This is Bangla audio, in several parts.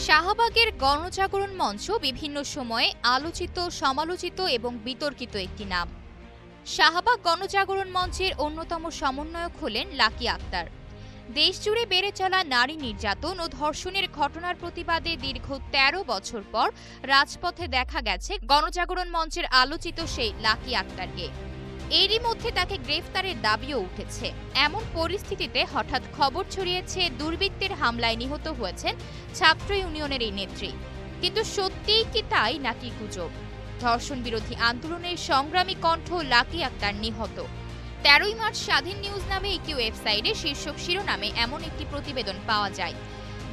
শাহবাগের গণজাগরণ মঞ্চ বিভিন্ন সময়ে আলোচিত, সমালোচিত এবং বিতর্কিত একটি নাম। শাহবাগ গণজাগরণ মঞ্চের অন্যতম সমন্বয়ক হলেন লাকি আক্তার। দেশজুড়ে বেড়ে চলা নারী নির্যাতন ও ধর্ষণের ঘটনার প্রতিবাদে দীর্ঘ ১৩ বছর পর রাজপথে দেখা গেছে গণজাগরণ মঞ্চের আলোচিত সেই লাকি আক্তারকে। এরই মধ্যে তাকে গ্রেফতারের দাবিও উঠেছে। এমন পরিস্থিতিতে হঠাৎ খবর ছড়িয়েছে দুর্বৃত্তের হামলায় নিহত হয়েছেন ছাত্র ইউনিয়নের এই নেত্রী। কিন্তু সত্যিই কি তাই নাকি গুজব? ধর্ষণ বিরোধী আন্দোলনের সংগ্রামী কণ্ঠ লাকি আক্তার নিহত। ১৩ই মার্চ স্বাধীন নিউজ নামে একটি ওয়েবসাইটে শীর্ষক শিরোনামে এমন একটি প্রতিবেদন পাওয়া যায়,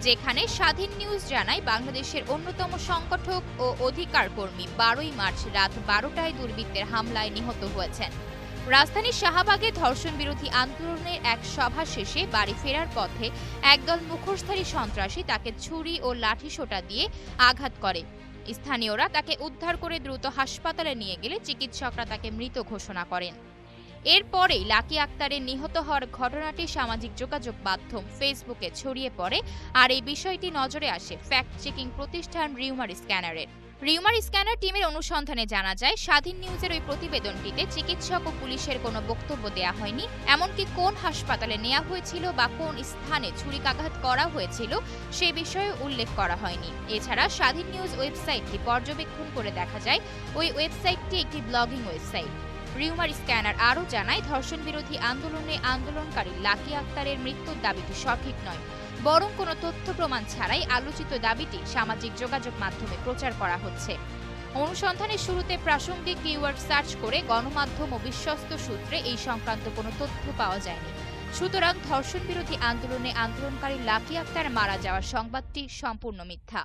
যেখানে স্বাধীন নিউজ জানায় বাংলাদেশের অন্যতম সংগঠক ও অধিকার কর্মী ১২ই মার্চ রাত ১২টায় দুর্বৃত্তের হামলায় নিহত হয়েছেন। রাজধানীর শাহবাগে ধর্ষণ বিরোধী আন্দোলনের এক সভা শেষে বাড়ি ফেরার পথে একদল মুখোশধারী সন্ত্রাসী তাকে ছুরি ও লাঠিসোঁটা দিয়ে আঘাত করে। স্থানীয়রা তাকে উদ্ধার করে দ্রুত হাসপাতালে নিয়ে গেলে চিকিৎসকরা তাকে মৃত ঘোষণা করেন। এরপরেই লাকি আক্তারের নিহত হওয়ার ঘটনাটি সামাজিক যোগাযোগ মাধ্যম ফেসবুকে ছড়িয়ে পড়ে, আর এই বিষয়টি নজরে আসে ফ্যাক্ট চেকিং প্রতিষ্ঠান রিউমার স্ক্যানারের। রিউমার স্ক্যানার টিমের অনুসন্ধানে জানা যায়, স্বাধীন নিউজের ওই প্রতিবেদনটিতে চিকিৎসক ও পুলিশের কোনো বক্তব্য দেওয়া হয়নি। এমনকি কোন হাসপাতালে নেওয়া হয়েছিল বা কোন স্থানে ছুরিকাঘাত করা হয়েছিল সে বিষয়ে উল্লেখ করা হয়নি। এছাড়া স্বাধীন নিউজ ওয়েবসাইটটি পর্যবেক্ষণ করে দেখা যায়, ওই ওয়েবসাইটটি একটি ব্লগিং ওয়েবসাইট। রিউমার স্ক্যানার আরও জানায়, ধর্ষণ বিরোধী আন্দোলনে আন্দোলনকারী লাকি আক্তারের মৃত্যুর দাবিটি সঠিক নয়, বরং কোনো তথ্য প্রমাণ ছাড়াই আলোচিত দাবিটি সামাজিক যোগাযোগ মাধ্যমে প্রচার করা হচ্ছে। অনুসন্ধানের শুরুতে প্রাসঙ্গিক কিওয়ার্ড সার্চ করে গণমাধ্যম ও বিশ্বস্ত সূত্রে এই সংক্রান্ত কোনো তথ্য পাওয়া যায়নি। সুতরাং ধর্ষণ বিরোধী আন্দোলনে আন্দোলনকারী লাকি আক্তার মারা যাওয়ার সংবাদটি সম্পূর্ণ মিথ্যা।